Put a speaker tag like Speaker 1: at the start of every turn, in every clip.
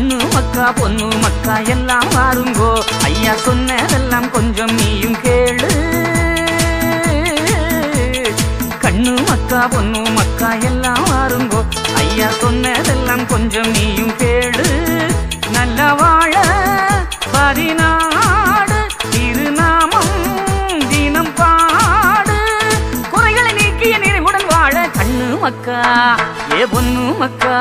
Speaker 1: கண்ணு மக்கா பொண்ணு மக்கா எல்லாம் வாருங்கோ, ஐயா சொன்னதெல்லாம் கொஞ்சம் நீயும் கேளு. கண்ணு மக்கா பொண்ணு மக்கா எல்லாம் வாருங்கோ, ஐயா சொன்னதெல்லாம் கொஞ்சம் நீயும் கேளு. நல்ல வாழ பதினாடு திருநாமம் தினம் பாடு, குறைகளை நீக்கிய நிறைவுடன் வாழ. கண்ணு மக்கா ஏ பொண்ணு மக்கா,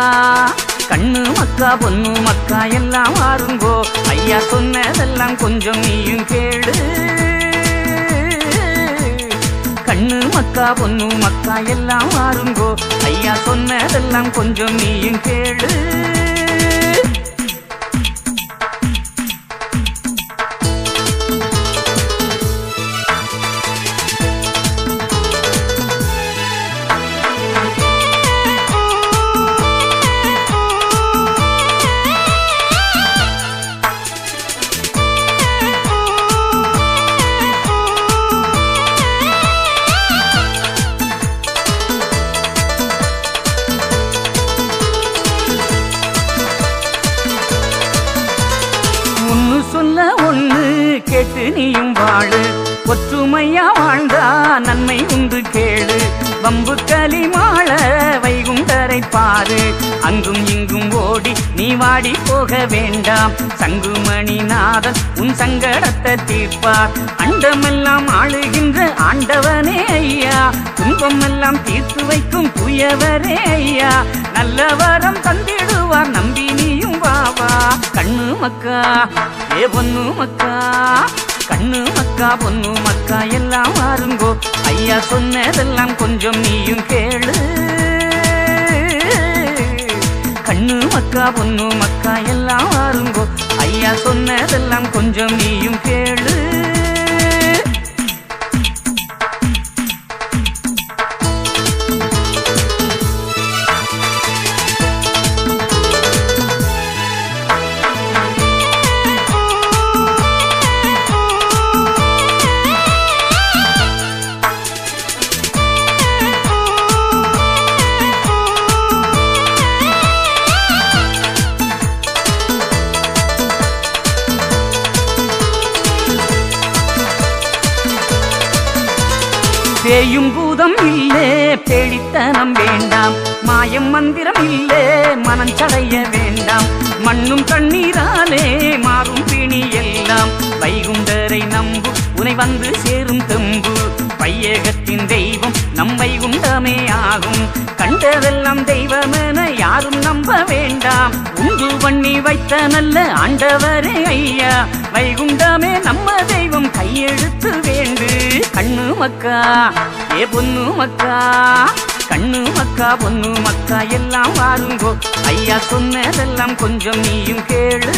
Speaker 1: கண்ணு மக்கா பொண்ணு மக்கா எல்லாம் வாருங்கோ, ஐயா சொன்னதெல்லாம் கொஞ்சம் நீயும் கேளு. கண்ணு மக்கா பொண்ணு மக்கா எல்லாம் வாருங்கோ, ஐயா சொன்னதெல்லாம் கொஞ்சம் நீயும் கேளு. சொல்ல ஒண்ணு கேட்டு நீயும் வாழு, ஒற்றுமையா வாழ்ந்தா நன்மை உண்டு கேளு. வம்பு களிமாள வைகுண்டரை பாரு, அங்கும் இங்கும் ஓடி நீ வாடி போக வேண்டாம். சங்குமணி நாதன் உன் சங்கடத்தை தீர்ப்பார், அண்டமெல்லாம் ஆளுகின்ற ஆண்டவனே ஐயா. துன்பம் எல்லாம் தீர்த்து வைக்கும் தூயவரே ஐயா, நல்ல வரம் தந்திடுவார் நம்பி நீயும் வாவா. கண்ணு மக்கா ஏ பொண்ணு மக்கா, கண்ணு மக்கா பொண்ணு மக்கா எல்லாம் வாருங்கோ, ஐயா சொன்னதெல்லாம் கொஞ்சம் நீயும் கேளு. கண்ணு மக்கா பொண்ணு மக்கா எல்லாம் வாருங்கோ, ஐயா சொன்னதெல்லாம் கொஞ்சம் நீயும் கேளு. பேயும் பூதம் இல்லே பேடித்தனம் வேண்டாம், மாயம் மந்திரம் இல்லே மனம் சடைய வேண்டாம். மண்ணும் கண்ணீராலே மாறும் பிணி எல்லாம், வைகுண்டரை நம்பு உனை வந்து சேரும் தெம்பு. வையகத்தின் தெய்வம் நம் வைகுண்டமே ஆகும், கண்டதெல்லாம் தெய்வமென யாரும் நம்ப வேண்டாம். உண்டு பண்ணி வைத்த நல்ல ஆண்டவரே ஐயா, வைகுண்டமே நம்ம தெய்வம் கையெழுத்து வேண்டு. கண்ணு மக்கா ஏ பொண்ணு மக்கா, கண்ணு மக்கா பொண்ணு மக்கா எல்லாம் வாருங்கோ, ஐயா சொன்னதெல்லாம் கொஞ்சம் நீயும் கேளு.